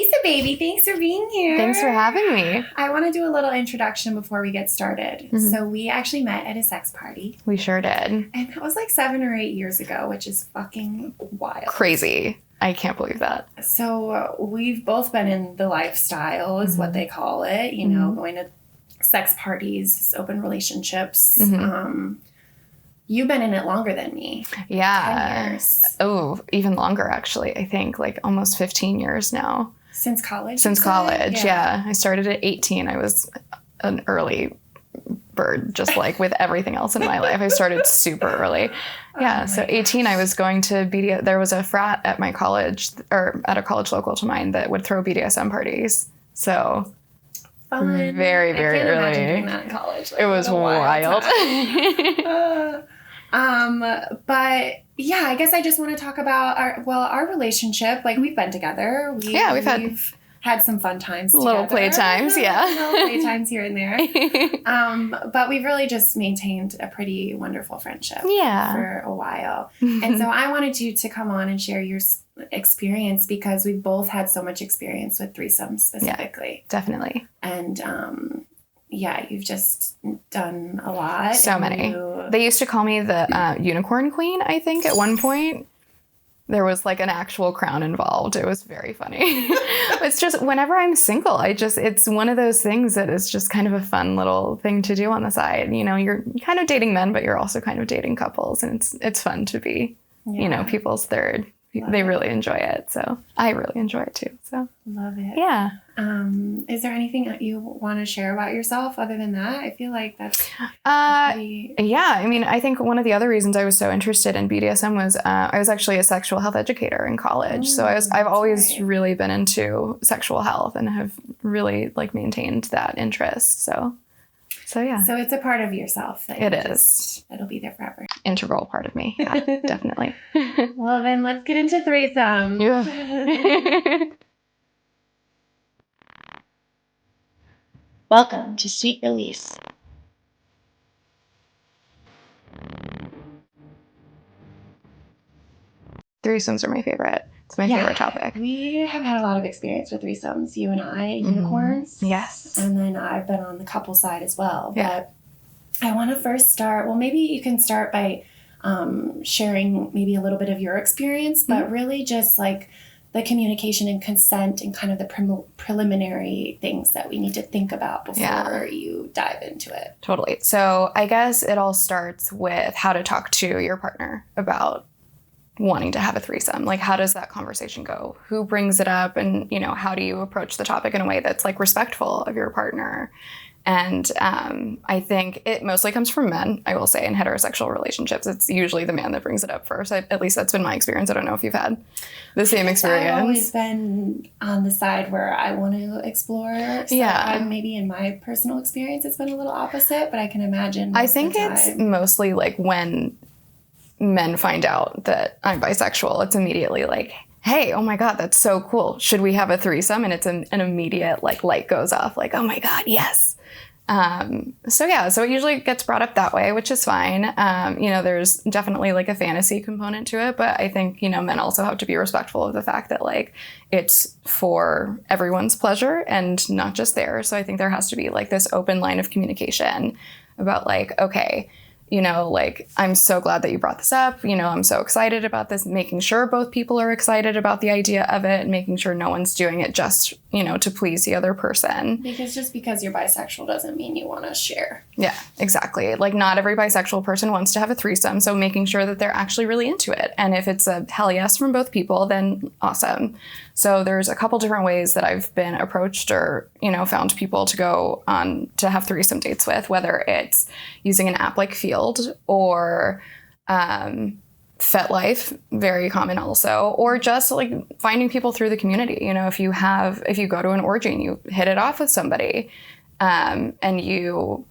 Lisa, baby, thanks for being here. Thanks for having me. I want to do a little introduction before we get started. Mm-hmm. So we actually met at a sex party. We sure did. And that was like 7 or 8 years ago, which is fucking wild. Crazy. I can't believe that. So we've both been in the lifestyle, is what they call it. You know, going to sex parties, open relationships. You've been in it longer than me. Yeah. 10 years. Oh, even longer, actually. I think like almost 15 years now. Since college? Since college, yeah. I started at 18. I was an early bird, just like with everything else in my life. I started super early. Yeah, so 18, I was going to BDSM. There was a frat at my college, or at a college local to mine, that would throw BDSM parties. So fun. Very, very I can't early. imagine doing that in college. Like, it was wild. But yeah, I guess I just want to talk about our relationship. Like, we've been together. We've had some fun times together. Little playtimes, yeah. Little playtimes here and there. But we've really just maintained a pretty wonderful friendship for a while. And so I wanted you to come on and share your experience, because we've both had so much experience with threesomes specifically. Yeah, definitely. And you've just done a lot. So many. They used to call me the unicorn queen, I think, at one point. There was like an actual crown involved. It was very funny. It's just whenever I'm single, it's one of those things that is just kind of a fun little thing to do on the side. You know, you're kind of dating men, but you're also kind of dating couples. And it's fun to be, people's third. They really enjoy it. So I really enjoy it too. So love it. Yeah. Is there anything that you want to share about yourself other than that? I feel like that's yeah. I mean, I think one of the other reasons I was so interested in BDSM was I was actually a sexual health educator in college. So I've always really been into sexual health and have really like maintained that interest. So yeah. So it's a part of yourself. It is. It'll be there forever. Integral part of me. Yeah, definitely. Well, then let's get into threesome. Yeah. Welcome to Sweet Release. Threesomes are my favorite. It's my favorite topic. We have had a lot of experience with threesomes, you and I, unicorns. Yes. And then I've been on the couple side as well. Yeah. But I want to first start, maybe you can start by sharing maybe a little bit of your experience, but really just like the communication and consent and kind of the preliminary things that we need to think about before you dive into it. Totally. So I guess it all starts with how to talk to your partner about wanting to have a threesome. Like, how does that conversation go? Who brings it up? And, how do you approach the topic in a way that's like respectful of your partner? And I think it mostly comes from men, I will say, in heterosexual relationships. It's usually the man that brings it up first. At least that's been my experience. I don't know if you've had the same experience. I've always been on the side where I want to explore. So maybe in my personal experience, it's been a little opposite, but I can imagine. I think it's mostly like when men find out that I'm bisexual, it's immediately like, hey, oh my God, that's so cool. Should we have a threesome? And it's an immediate like light goes off, like, oh my God, yes. So it usually gets brought up that way, which is fine. There's definitely like a fantasy component to it, but I think, men also have to be respectful of the fact that like it's for everyone's pleasure and not just theirs. So I think there has to be like this open line of communication about like, okay, like, I'm so glad that you brought this up. I'm so excited about this, making sure both people are excited about the idea of it, and making sure no one's doing it just, to please the other person. Because just because you're bisexual doesn't mean you want to share. Yeah, exactly. Like, not every bisexual person wants to have a threesome, so making sure that they're actually really into it. And if it's a hell yes from both people, then awesome. So there's a couple different ways that I've been approached or, found people to go on to have threesome dates with, whether it's using an app like Field or FetLife, very common also, or just like finding people through the community. If you go to an orgy and you hit it off with somebody and you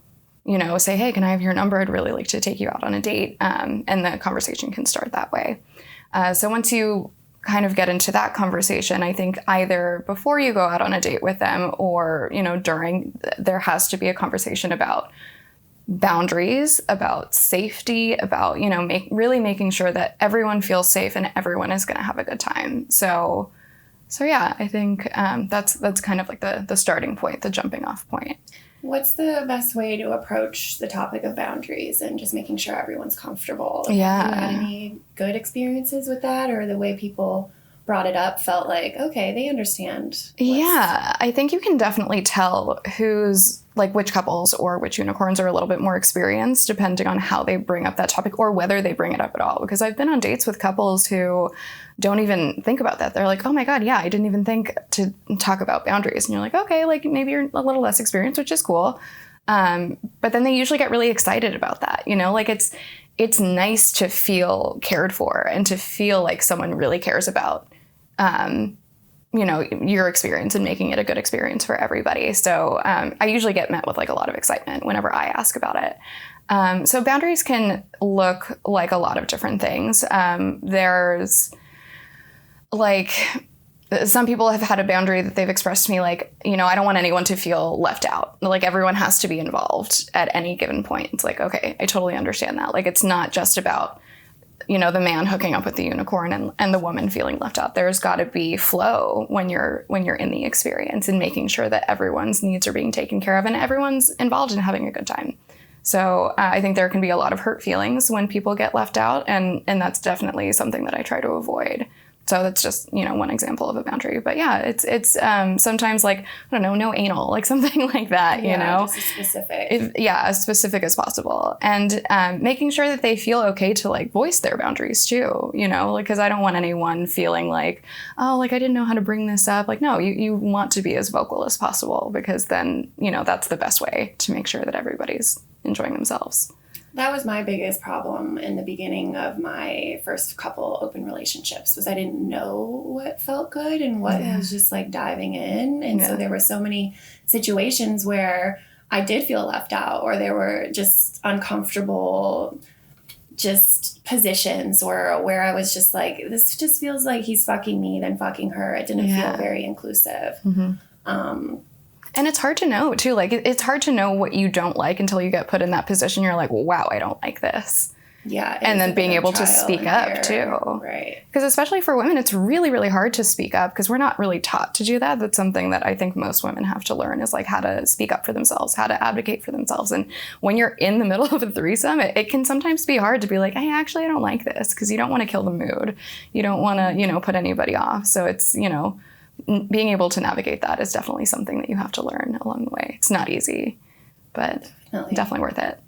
say, hey, can I have your number? I'd really like to take you out on a date. And the conversation can start that way. So once you kind of get into that conversation, I think either before you go out on a date with them or, during, there has to be a conversation about boundaries, about safety, about, really making sure that everyone feels safe and everyone is going to have a good time. So So yeah, I think that's kind of like the starting point, the jumping off point. What's the best way to approach the topic of boundaries and just making sure everyone's comfortable? Yeah. Have you had any good experiences with that, or the way people brought it up felt like, okay, they understand? Yeah, I think you can definitely tell who's like which couples or which unicorns are a little bit more experienced depending on how they bring up that topic or whether they bring it up at all. Because I've been on dates with couples who don't even think about that. They're like, oh my God, yeah, I didn't even think to talk about boundaries. And you're like, okay, like maybe you're a little less experienced, which is cool. But then they usually get really excited about that. You know, like it's nice to feel cared for and to feel like someone really cares about you know, your experience and making it a good experience for everybody. So I usually get met with like a lot of excitement whenever I ask about it. So boundaries can look like a lot of different things. There's like, some people have had a boundary that they've expressed to me like, you know, I don't want anyone to feel left out. Like everyone has to be involved at any given point. It's like, okay, I totally understand that. Like it's not just about, you know, the man hooking up with the unicorn and the woman feeling left out. There's got to be flow when you're in the experience and making sure that everyone's needs are being taken care of and everyone's involved in having a good time. So I think there can be a lot of hurt feelings when people get left out, and that's definitely something that I try to avoid. So that's just, you know, one example of a boundary. But yeah, it's sometimes like, I don't know, no anal, like something like that, you know? Just specific. As specific as possible. And making sure that they feel okay to like voice their boundaries too, you know, like, because I don't want anyone feeling like, oh, like I didn't know how to bring this up. Like, no, you want to be as vocal as possible, because then, you know, that's the best way to make sure that everybody's enjoying themselves. That was my biggest problem in the beginning of my first couple open relationships, was I didn't know what felt good and what was just like diving in. And so there were so many situations where I did feel left out, or there were just uncomfortable just positions, or where I was just like, this just feels like he's fucking me than fucking her. It didn't feel very inclusive. And it's hard to know, too. Like, it's hard to know what you don't like until you get put in that position. You're like, wow, I don't like this. Yeah. And then being able to speak up, too. Right. Because especially for women, it's really, really hard to speak up because we're not really taught to do that. That's something that I think most women have to learn, is like how to speak up for themselves, how to advocate for themselves. And when you're in the middle of a threesome, it can sometimes be hard to be like, hey, actually, I don't like this, because you don't want to kill the mood. You don't want to, you know, put anybody off. So it's, you know, being able to navigate that is definitely something that you have to learn along the way. It's not easy, but definitely worth it.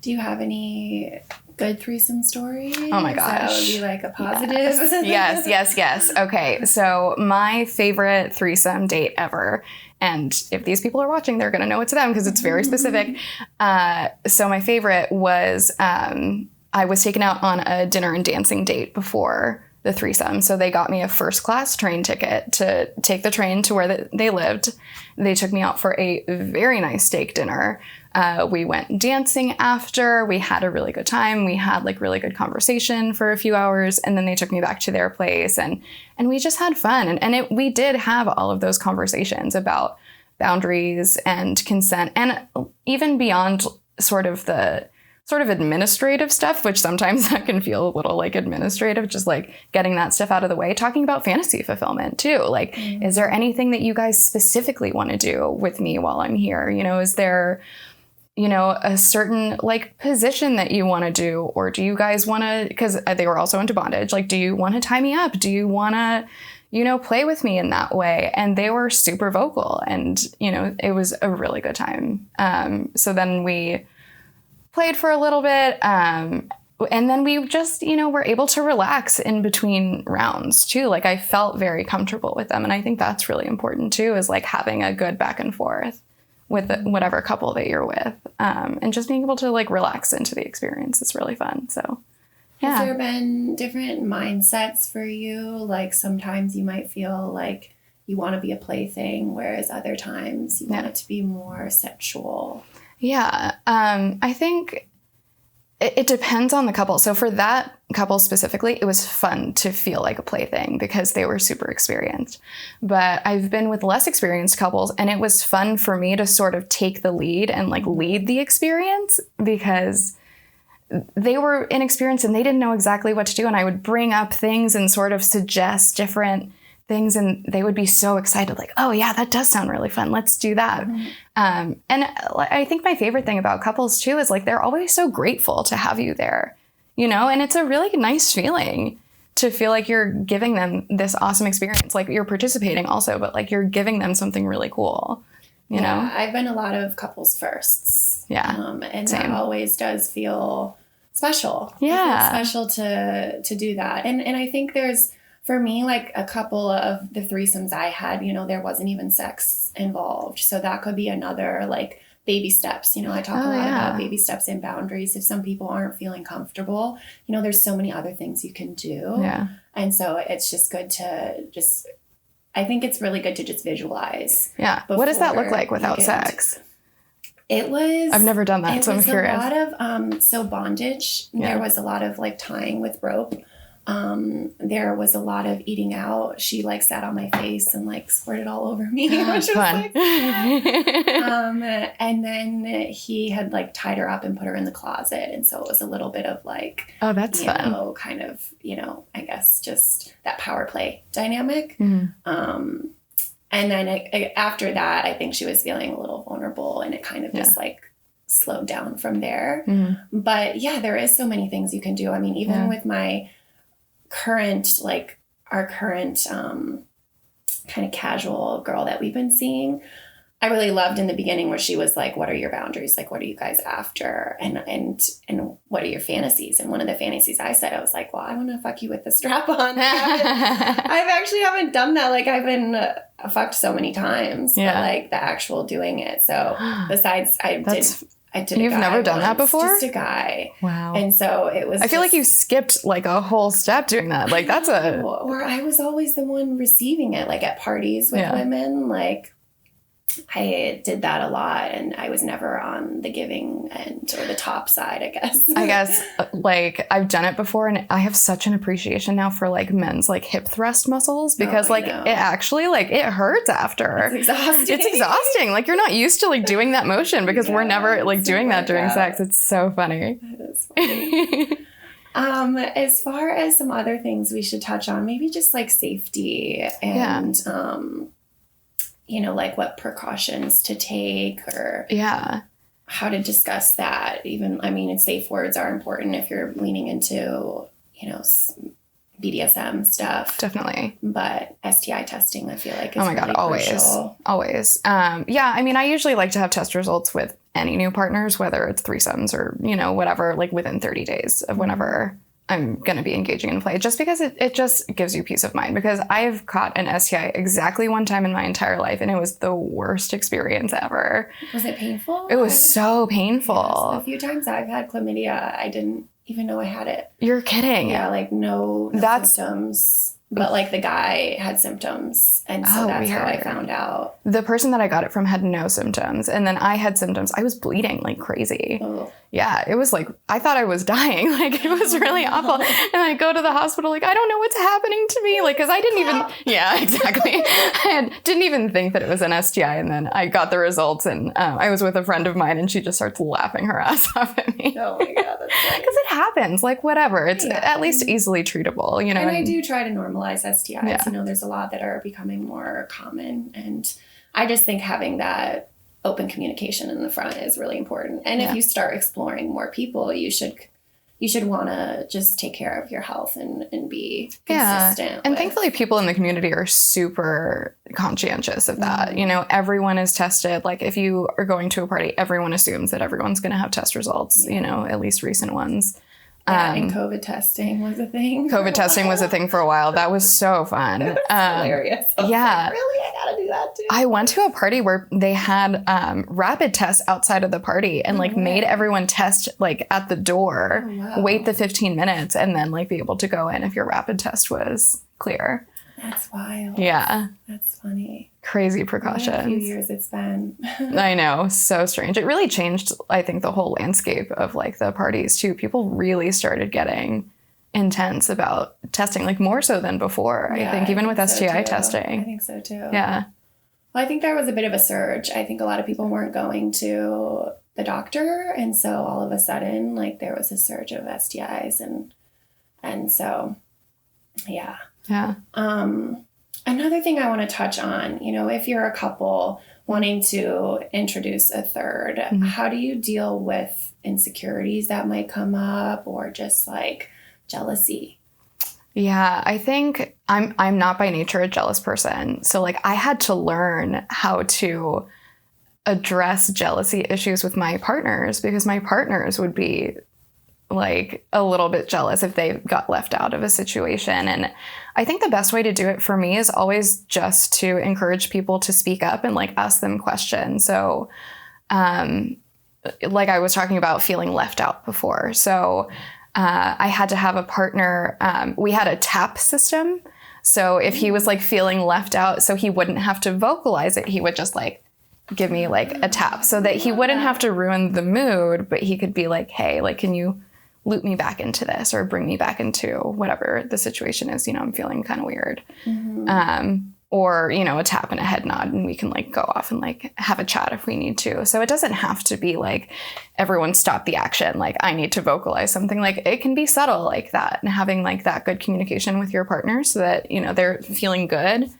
Do you have any good threesome stories? Oh my gosh. That would be like a positive. Yes. Okay, so my favorite threesome date ever, and if these people are watching, they're going to know it's them because it's very specific. So my favorite was I was taken out on a dinner and dancing date before the threesome. So they got me a first class train ticket to take the train to where they lived. They took me out for a very nice steak dinner. We went dancing after. We had a really good time. We had like really good conversation for a few hours. And then they took me back to their place and we just had fun. And we did have all of those conversations about boundaries and consent, and even beyond sort of administrative stuff, which sometimes that can feel a little like administrative, just like getting that stuff out of the way, talking about fantasy fulfillment too. Like, is there anything that you guys specifically want to do with me while I'm here? You know, is there, you know, a certain like position that you want to do, or do you guys want to, because they were also into bondage, like, do you want to tie me up? Do you want to, you know, play with me in that way? And they were super vocal, and, you know, it was a really good time. So then we played for a little bit, and then we just, you know, were able to relax in between rounds too. Like, I felt very comfortable with them, and I think that's really important too, is like having a good back and forth with whatever couple that you're with, and just being able to like relax into the experience is really fun. So yeah. Has there been different mindsets for you? Like, sometimes you might feel like you want to be a plaything, whereas other times you want it to be more sensual. Yeah, I think it depends on the couple. So for that couple specifically, it was fun to feel like a plaything because they were super experienced. But I've been with less experienced couples, and it was fun for me to sort of take the lead and like lead the experience, because they were inexperienced and they didn't know exactly what to do. And I would bring up things and sort of suggest different things and they would be so excited, like, oh yeah, that does sound really fun. Let's do that. And I think my favorite thing about couples too is like, they're always so grateful to have you there, you know, and it's a really nice feeling to feel like you're giving them this awesome experience. Like you're participating also, but like you're giving them something really cool, you know? I've been a lot of couples firsts. Yeah. And same. that always does feel special. Yeah. It feels special to do that. And I think there's, for me, like a couple of the threesomes I had, you know, there wasn't even sex involved. So that could be another like baby steps. You know, I talk a lot about baby steps and boundaries. If some people aren't feeling comfortable, you know, there's so many other things you can do. Yeah. And so it's just good to I think it's really good to just visualize. Yeah. What does that look like without sex? It was... I've never done that, so I'm curious. It was a lot of... so bondage. Yeah. There was a lot of like tying with rope. There was a lot of eating out. She like sat on my face and like squirted all over me, which was fun. Like, and then he had like tied her up and put her in the closet. And so it was a little bit of like, oh, that's fun. You know, kind of, you know, I guess just that power play dynamic. And then after that, I think she was feeling a little vulnerable and it kind of just like slowed down from there. But yeah, there is so many things you can do. I mean, even with my current, like our current kind of casual girl that we've been seeing, I really loved in the beginning where she was like, what are your boundaries? Like, what are you guys after? And what are your fantasies? And one of the fantasies I said, I was like, well, I want to fuck you with the strap on. I've actually haven't done that. Like I've been fucked so many times, but like the actual doing it. So besides I did You've never done that before? Just a guy. Wow. And so it was... I feel like you skipped like a whole step doing that. Like that's a... Or I was always the one receiving it, like at parties with women. Like I did that a lot and I was never on the giving end or the top side, I guess. I guess like I've done it before and I have such an appreciation now for like men's like hip thrust muscles because like it actually like it hurts after. It's exhausting. It's exhausting. Like you're not used to like doing that motion because we're never like doing that during sex. It's so funny. That is funny. As far as some other things we should touch on, maybe just like safety and you know, like what precautions to take or how to discuss that. Even, I mean, safe words are important if you're leaning into, you know, BDSM stuff. Definitely. But STI testing, I feel like is God, always. crucial. Always. Yeah, I mean, I usually like to have test results with any new partners, whether it's threesomes or, you know, whatever, like within 30 days of whenever I'm going to be engaging in play, just because it just gives you peace of mind. Because I've caught an STI exactly one time in my entire life, and it was the worst experience ever. Was it painful? It was so painful. Yes, a few times I've had chlamydia, I didn't even know I had it. You're kidding. Yeah, like no symptoms. But like the guy had symptoms, and so that's weird. how I found out. The person that I got it from had no symptoms, and then I had symptoms. I was bleeding like crazy. Oh. Yeah, it was like, I thought I was dying. Like, it was really awful. And I go to the hospital, like, I don't know what's happening to me. Like, because I didn't even, exactly. Didn't even think that it was an STI. And then I got the results, and I was with a friend of mine, and she just starts laughing her ass off at me. Oh my God, that's funny. Because it happens, like, whatever. It's at least easily treatable, you know? And I do try to normalize STIs. Yeah. You know, there's a lot that are becoming more common. And I just think having that open communication in the front is really important. And if you start exploring more people, you should want to just take care of your health and be consistent. And thankfully people in the community are super conscientious of that. You know, everyone is tested. Like if you are going to a party, everyone assumes that everyone's going to have test results, you know, at least recent ones. Yeah, and COVID testing was a thing. COVID testing was a thing for a while. That was so fun. Hilarious. Like, really? I gotta do that too. I went to a party where they had rapid tests outside of the party and like made everyone test like at the door, wait the 15 minutes, and then like be able to go in if your rapid test was clear. That's wild. Yeah. That's funny. Crazy precautions. What a few years it's been. I know. So strange. It really changed, I think, the whole landscape of like the parties too. People really started getting intense about testing, like more so than before. I think even with STI testing. I think so too. Yeah. Well, I think there was a bit of a surge. I think a lot of people weren't going to the doctor. And so all of a sudden, like there was a surge of STIs and so, yeah. Yeah. Another thing I want to touch on, if you're a couple wanting to introduce a third, how do you deal with insecurities that might come up or just like jealousy? Yeah, I think I'm not by nature a jealous person. So like I had to learn how to address jealousy issues with my partners because my partners would be like a little bit jealous if they got left out of a situation. And I think the best way to do it for me is always just to encourage people to speak up and like ask them questions. So like I was talking about feeling left out before. So I had to have a partner. We had a tap system. So if he was like feeling left out, so he wouldn't have to vocalize it, he would just like give me like a tap so that he wouldn't have to ruin the mood, but he could be like, hey, like, can you loop me back into this or bring me back into whatever the situation is, I'm feeling kind of weird. Or, a tap and a head nod and we can like go off and like have a chat if we need to. So it doesn't have to be like everyone stop the action. Like I need to vocalize something. Like it can be subtle like that, and having like that good communication with your partner so that, they're feeling good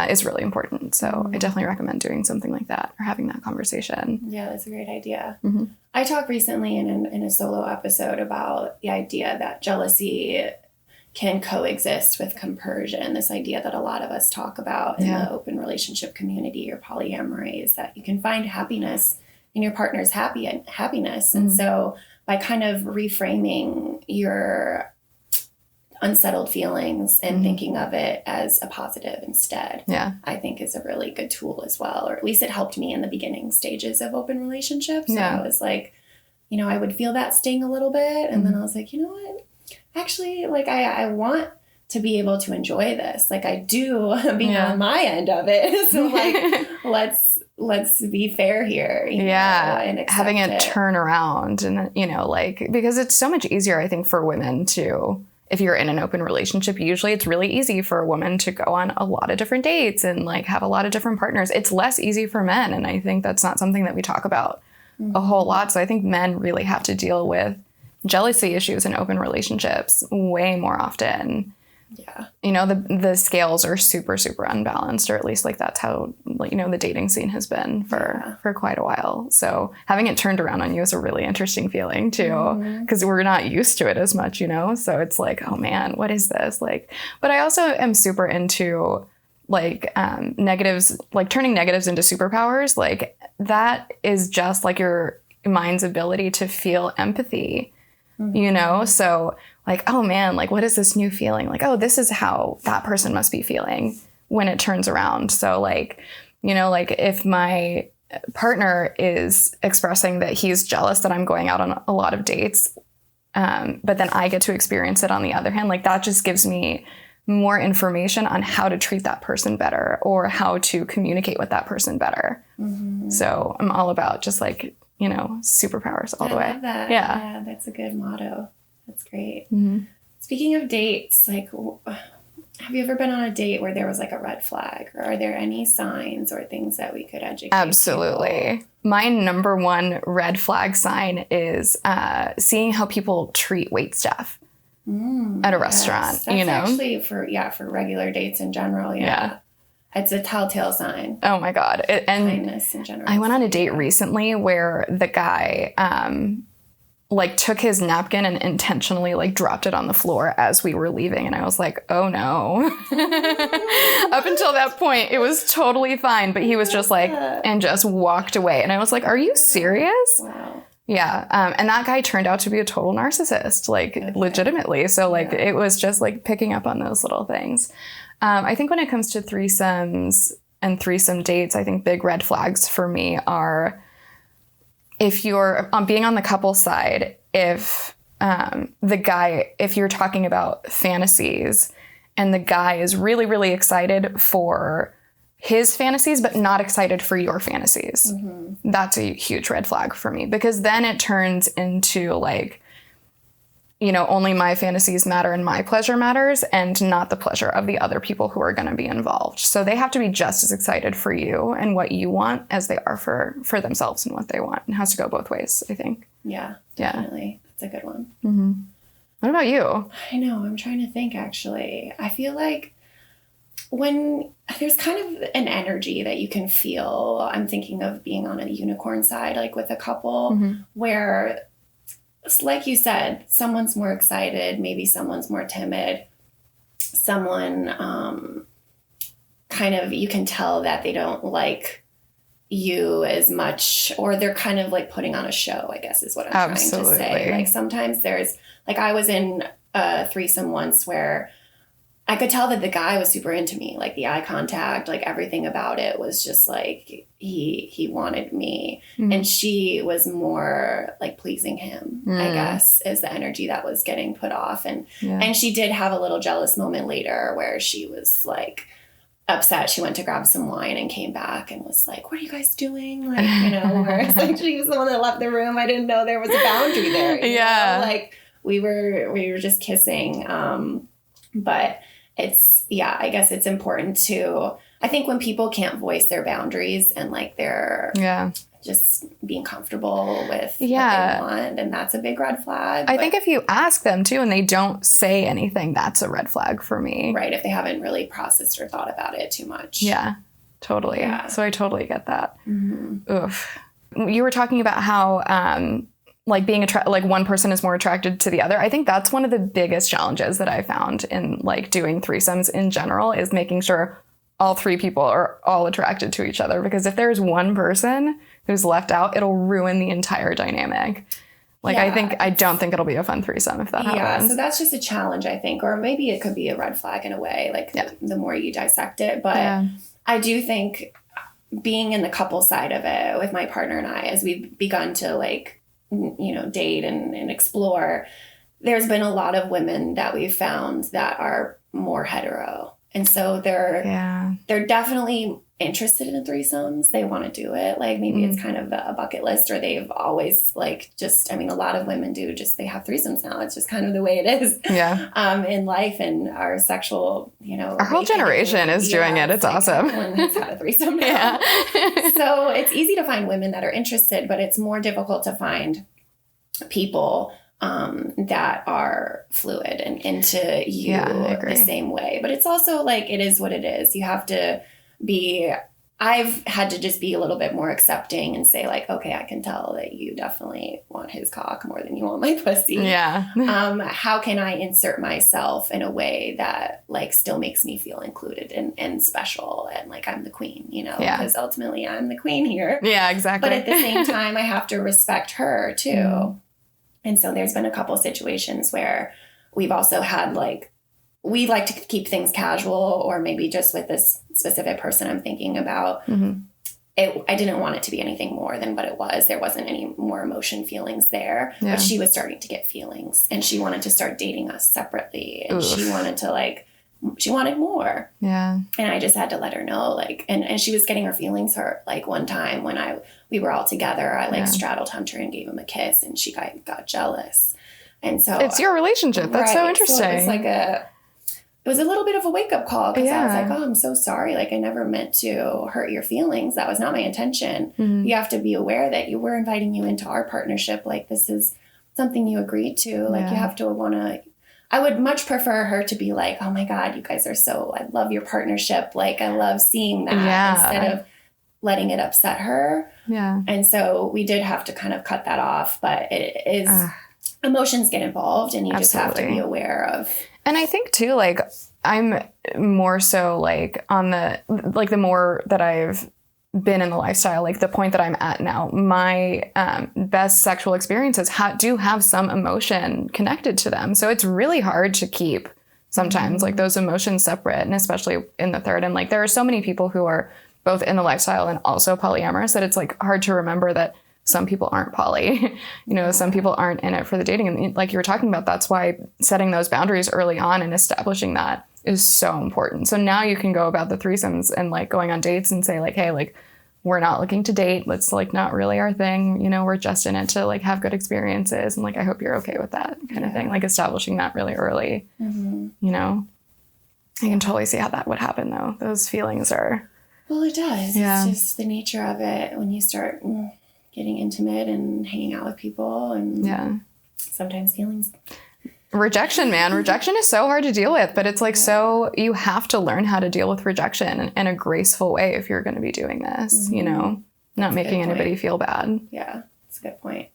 is really important. So I definitely recommend doing something like that or having that conversation. Yeah, that's a great idea. I talked recently in a solo episode about the idea that jealousy can coexist with compersion. This idea that a lot of us talk about in the open relationship community or polyamory is that you can find happiness in your partner's happiness. And so by kind of reframing your unsettled feelings and thinking of it as a positive instead, I think is a really good tool as well. Or at least it helped me in the beginning stages of open relationships. So I was like, I would feel that sting a little bit. And then I was like, you know what? Actually, like I want to be able to enjoy this. Like I do being on my end of it. So like, let's be fair here. And having it turn around and, like, because it's so much easier, I think, for women to, if you're in an open relationship, usually it's really easy for a woman to go on a lot of different dates and like have a lot of different partners. It's less easy for men. And I think that's not something that we talk about a whole lot. So I think men really have to deal with jealousy issues in open relationships way more often. The scales are super, super unbalanced, or at least like that's how, the dating scene has been for quite a while. So having it turned around on you is a really interesting feeling too, because we're not used to it as much, so it's like, oh man, what is this? Like, but I also am super into like negatives, like turning negatives into superpowers. Like that is just like your mind's ability to feel empathy. So like, oh man, like what is this new feeling? Like, oh, this is how that person must be feeling when it turns around. So like, like if my partner is expressing that he's jealous that I'm going out on a lot of dates, but then I get to experience it on the other hand, like that just gives me more information on how to treat that person better or how to communicate with that person better. So I'm all about just like, superpowers all the way. I love that. Yeah, that's a good motto. That's great. Speaking of dates, like, have you ever been on a date where there was like a red flag, or are there any signs or things that we could educate? Absolutely. People? My number one red flag sign is seeing how people treat waitstaff at a restaurant. That's actually for regular dates in general. It's a telltale sign. Oh my God. And kindness in general. I went on a date recently where the guy like took his napkin and intentionally like dropped it on the floor as we were leaving. And I was like, oh no. Up until that point, it was totally fine. But he was just like, and just walked away. And I was like, are you serious? Wow. Yeah. And that guy turned out to be a total narcissist, like legitimately. So like it was just like picking up on those little things. I think when it comes to threesomes and threesome dates, I think big red flags for me are if you're being on the couple side, if if you're talking about fantasies and the guy is really, really excited for his fantasies, but not excited for your fantasies, that's a huge red flag for me, because then it turns into like, only my fantasies matter and my pleasure matters and not the pleasure of the other people who are going to be involved. So they have to be just as excited for you and what you want as they are for themselves and what they want. It has to go both ways, I think. Yeah, definitely. That's a good one. What about you? I know. I'm trying to think, actually. I feel like when there's kind of an energy that you can feel. I'm thinking of being on a unicorn side, like with a couple where, like you said, someone's more excited, maybe someone's more timid, someone kind of, you can tell that they don't like you as much, or they're kind of like putting on a show, I guess is what I'm trying to say. Like sometimes there's, like I was in a threesome once where I could tell that the guy was super into me, like the eye contact, like everything about it was just like he wanted me, and she was more like pleasing him, I guess, is the energy that was getting put off. And she did have a little jealous moment later where she was like upset. She went to grab some wine and came back and was like, what are you guys doing? Like, you know, where it's like she was the one that left the room. I didn't know there was a boundary there. You know? Like we were just kissing. But it's, I guess it's important to, I think when people can't voice their boundaries and like they're just being comfortable with what they want, and that's a big red flag. I think if you ask them too and they don't say anything, that's a red flag for me. Right, if they haven't really processed or thought about it too much. Yeah, totally. Yeah. So I totally get that. Oof. You were talking about how like being like one person is more attracted to the other. I think that's one of the biggest challenges that I found in like doing threesomes in general, is making sure all three people are all attracted to each other. Because if there's one person who's left out, it'll ruin the entire dynamic. Like I don't think it'll be a fun threesome if that happens. Yeah, so that's just a challenge, I think. Or maybe it could be a red flag in a way, like the more you dissect it. But I do think being in the couple side of it with my partner and I, as we've begun to like, you know, date and explore, there's been a lot of women that we've found that are more hetero. And so they're definitely interested in threesomes. They want to do it. Like maybe it's kind of a bucket list, or they've always like just, I mean, a lot of women do just, they have threesomes now. It's just kind of the way it is in life, and our sexual, you know. Our whole generation is doing it. It's awesome. Everyone has had a threesome now. So it's easy to find women that are interested, but it's more difficult to find people that are fluid and into you the same way. But it's also like, it is what it is. You have to be, I've had to just be a little bit more accepting and say like, okay, I can tell that you definitely want his cock more than you want my pussy. How can I insert myself in a way that like still makes me feel included and special, and like I'm the queen, you know, because ultimately I'm the queen here. Yeah, exactly. But at the same time, I have to respect her too. And so there's been a couple of situations where we've also had like, we like to keep things casual, or maybe just with this specific person I'm thinking about, I didn't want it to be anything more than what it was. There wasn't any more emotion feelings there, but she was starting to get feelings, and she wanted to start dating us separately, and she wanted to like, she wanted more. And I just had to let her know, like, and she was getting her feelings hurt. Like one time when we were all together, I like straddled Hunter and gave him a kiss, and she got jealous. And so it's your relationship. That's so interesting. So it was like it was a little bit of a wake up call, because I was like, oh, I'm so sorry. Like I never meant to hurt your feelings. That was not my intention. You have to be aware that we're inviting you into our partnership. Like this is something you agreed to. Like you have to I would much prefer her to be like, oh my God, you guys are I love your partnership. Like I love seeing that, instead of letting it upset her. And so we did have to kind of cut that off, but it is, emotions get involved, and you just have to be aware of. And I think too, like I'm more so like on the more that I've been in the lifestyle, like the point that I'm at now, my best sexual experiences do have some emotion connected to them. So it's really hard to keep sometimes like those emotions separate, and especially in the third. And like there are so many people who are both in the lifestyle and also polyamorous that it's like hard to remember that some people aren't poly, you know, some people aren't in it for the dating. And like you were talking about, that's why setting those boundaries early on and establishing that is so important. So now you can go about the threesomes and like going on dates and say like, hey, like we're not looking to date. That's like not really our thing. You know, we're just in it to like have good experiences. And like, I hope you're okay with that kind of thing. Like establishing that really early, you know, I can totally see how that would happen though. Those feelings are. Well, it does. It's just the nature of it when you start getting intimate and hanging out with people, and sometimes feelings Rejection, man. Rejection is so hard to deal with, but it's like, so you have to learn how to deal with rejection in a graceful way if you're going to be doing this, you know, not making anybody feel bad. Yeah, that's a good point.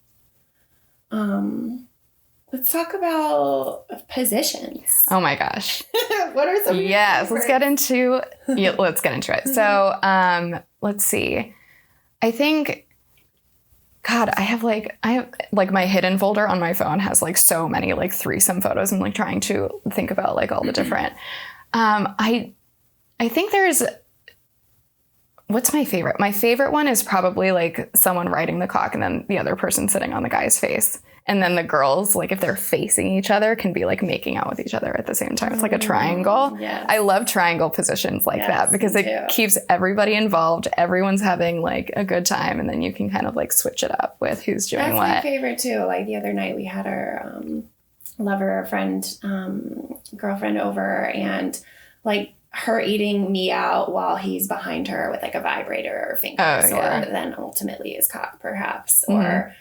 Let's talk about positions. Oh my gosh. What are some? Yes, let's get into it. So, let's see. I think, God, I have my hidden folder on my phone has like so many like threesome photos. I'm like trying to think about like all the different. I think what's my favorite? My favorite one is probably like someone riding the cock and then the other person sitting on the guy's face. And then the girls, like if they're facing each other, can be like making out with each other at the same time. It's like a triangle. Yes. I love triangle positions like that because it keeps everybody involved. Everyone's having like a good time. And then you can kind of like switch it up with who's doing what. That's my favorite too. Like the other night we had our lover, friend, girlfriend over, and like her eating me out while he's behind her with like a vibrator or fingers, or then ultimately his cock perhaps, or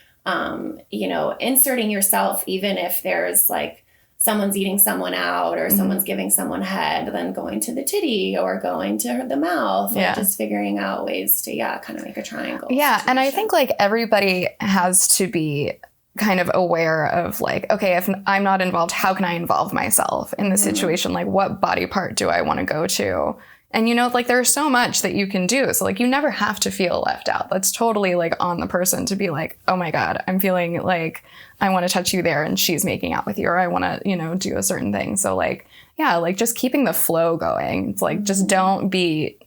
you know, inserting yourself, even if there's like someone's eating someone out or someone's giving someone head, then going to the titty or going to the mouth, or just figuring out ways to, kind of make a triangle. Yeah. situation. And I think like everybody has to be kind of aware of like, okay, if I'm not involved, how can I involve myself in the situation? Like what body part do I want to go to? And, you know, like there's so much that you can do. So like you never have to feel left out. That's totally like on the person to be like, oh my God, I'm feeling like I want to touch you there and she's making out with you, or I want to, you know, do a certain thing. So like, yeah, like just keeping the flow going. It's like, just don't be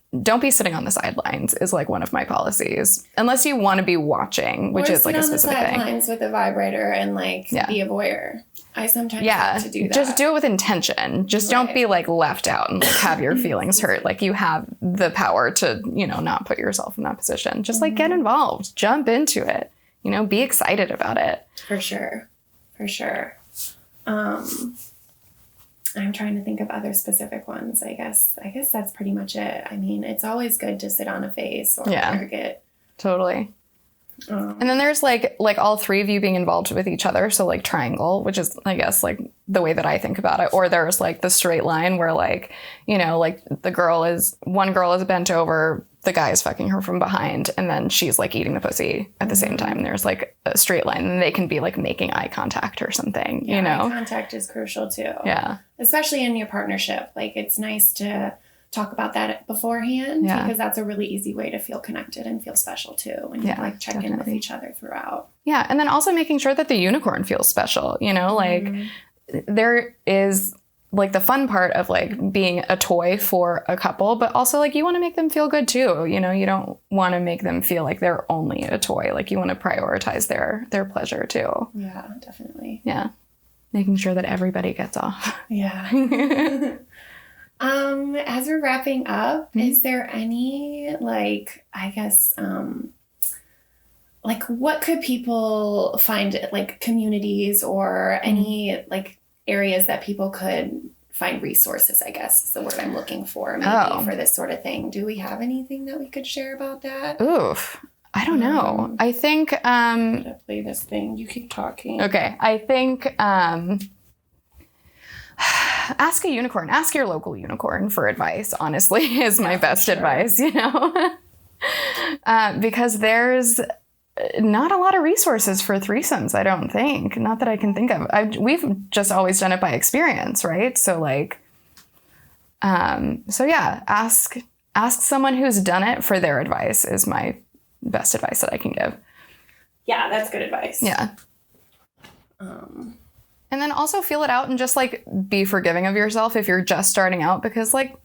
sitting on the sidelines is like one of my policies, unless you want to be watching, which is like a specific thing. Or sit on the sidelines with a vibrator and like be a voyeur. I sometimes like to do that. Just do it with intention. Just don't be like left out and like have your feelings hurt. Like you have the power to, you know, not put yourself in that position. Just like get involved, jump into it, you know, be excited about it. For sure. I'm trying to think of other specific ones. I guess that's pretty much it. I mean, it's always good to sit on a face or target. Totally. And then there's like all three of you being involved with each other. So like triangle, which is, I guess, like the way that I think about it. Or there's like the straight line where like, you know, like one girl is bent over, the guy is fucking her from behind, and then she's like eating the pussy at the same time. There's like a straight line, and they can be like making eye contact or something, you know? Eye contact is crucial too. Yeah. Especially in your partnership. Like it's nice to talk about that beforehand because that's a really easy way to feel connected and feel special too when you like check in with each other throughout. Yeah. And then also making sure that the unicorn feels special, you know, like there is like the fun part of like being a toy for a couple, but also like you want to make them feel good too. You know, you don't want to make them feel like they're only a toy. Like you want to prioritize their pleasure too. Yeah, definitely. Yeah. Making sure that everybody gets off. Yeah. As we're wrapping up, is there any, like, I guess, like, what could people find, like, communities or any, like, areas that people could find resources, I guess is the word I'm looking for, maybe, for this sort of thing? Do we have anything that we could share about that? Oof. I don't know. I think, I'm gonna play this thing. You keep talking. Okay. I think, ask a unicorn. Ask your local unicorn for advice, honestly, is my best advice, you know? Because there's not a lot of resources for threesomes, I don't think. Not that I can think of. We've just always done it by experience, right? So, like, so yeah, ask someone who's done it for their advice is my best advice that I can give. Yeah, that's good advice. Yeah. And then also feel it out and just like be forgiving of yourself if you're just starting out, because like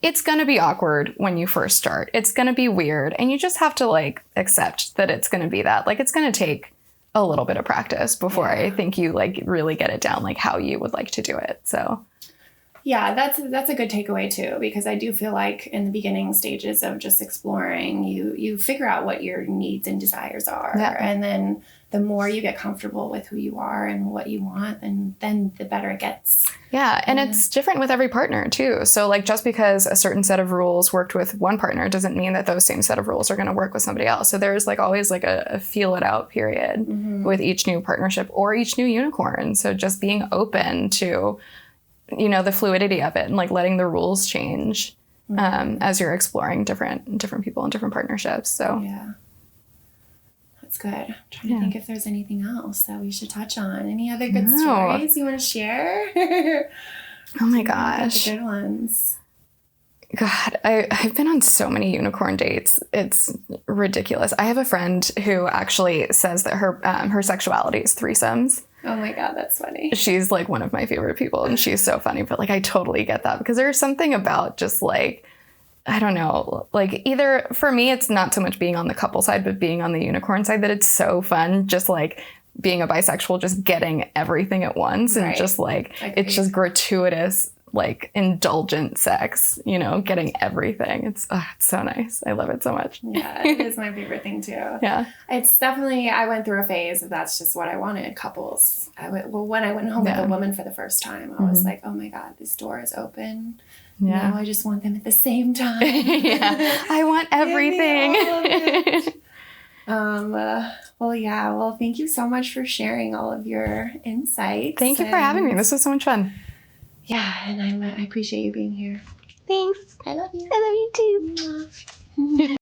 it's going to be awkward when you first start. It's going to be weird, and you just have to like accept that it's going to be that. Like it's going to take a little bit of practice before I think you like really get it down like how you would like to do it. So Yeah, that's a good takeaway too, because I do feel like in the beginning stages of just exploring, you figure out what your needs and desires are, and then the more you get comfortable with who you are and what you want, and then the better it gets. Yeah, and it's different with every partner too. So like just because a certain set of rules worked with one partner doesn't mean that those same set of rules are going to work with somebody else. So there's like always like a feel it out period with each new partnership or each new unicorn. So just being open to, you know, the fluidity of it and like letting the rules change as you're exploring different people and different partnerships. So yeah. That's good. I'm trying to think if there's anything else that we should touch on. Any other good stories you want to share? Oh my gosh. The good ones. God, I've been on so many unicorn dates. It's ridiculous. I have a friend who actually says that her sexuality is threesomes. Oh my God, that's funny. She's like one of my favorite people and she's so funny, but like I totally get that because there's something about just like, I don't know, like either for me, it's not so much being on the couple side, but being on the unicorn side that it's so fun. Just like being a bisexual, just getting everything at once and just like, it's just gratuitous, like indulgent sex, you know, getting everything. It's so nice. I love it so much. Yeah, it is my favorite thing too. Yeah. It's definitely, I went through a phase of that's just what I wanted, couples. When I went home with a woman for the first time, I was like, oh my God, this door is open. Yeah. Now I just want them at the same time. I want everything. Well, thank you so much for sharing all of your insights. Thank you for having me. This was so much fun. Yeah, and I appreciate you being here. Thanks. I love you. I love you too.